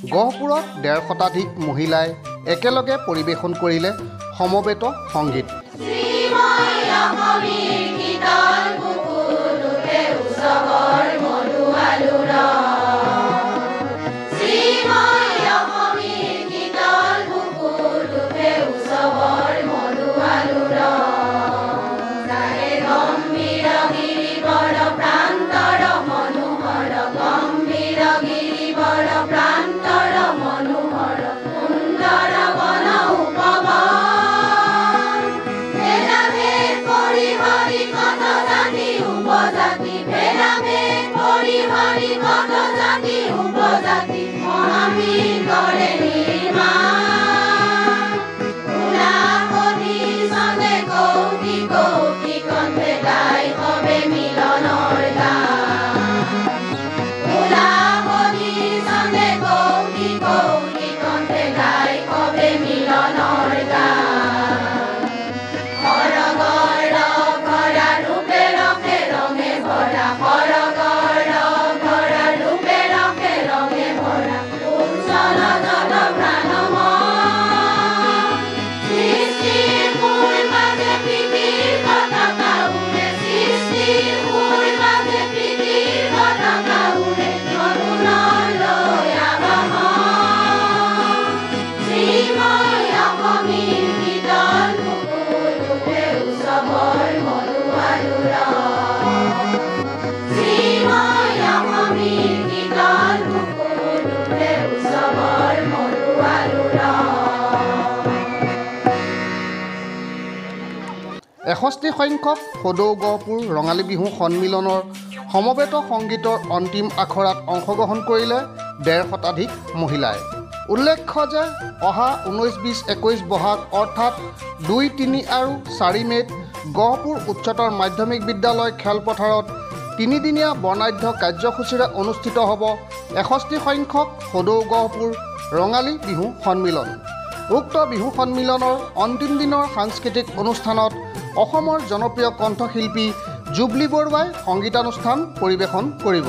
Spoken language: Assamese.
গহপুৰত ১৫০ শতাধিক মহিলাই একেলগে পৰিৱেশন কৰিলে সমবেত সংগীত। এষষ্ঠি সংখ্যক সদৌ গহপুৰ ৰঙালী বিহু সন্মিলনৰ সমবেত সংগীতৰ অন্তিম আখৰাত অংশগ্ৰহণ কৰিলে ১৫০ শতাধিক মহিলাই। উল্লেখ্য যে অহা ১৯, ২০, ২১ বহাগ অৰ্থাৎ ২, ৩ আৰু ৪ মে'ত গহপুৰ উচ্চতৰ মাধ্যমিক বিদ্যালয় খেলপথাৰত ৩দিনীয়া বৰ্ণাঢ্য কাৰ্যসূচীৰে অনুষ্ঠিত হ'ব ৬১ সংখ্যক সদৌ গহপুৰ ৰঙালী বিহু সন্মিলন। উক্ত বিহু সন্মিলনৰ অন্তিম দিনৰ সাংস্কৃতিক অনুষ্ঠানত অসমৰ জনপ্ৰিয় কণ্ঠশিল্পী জুবলি বৰুৱাই সংগীতানুষ্ঠান পৰিৱেশন কৰিব।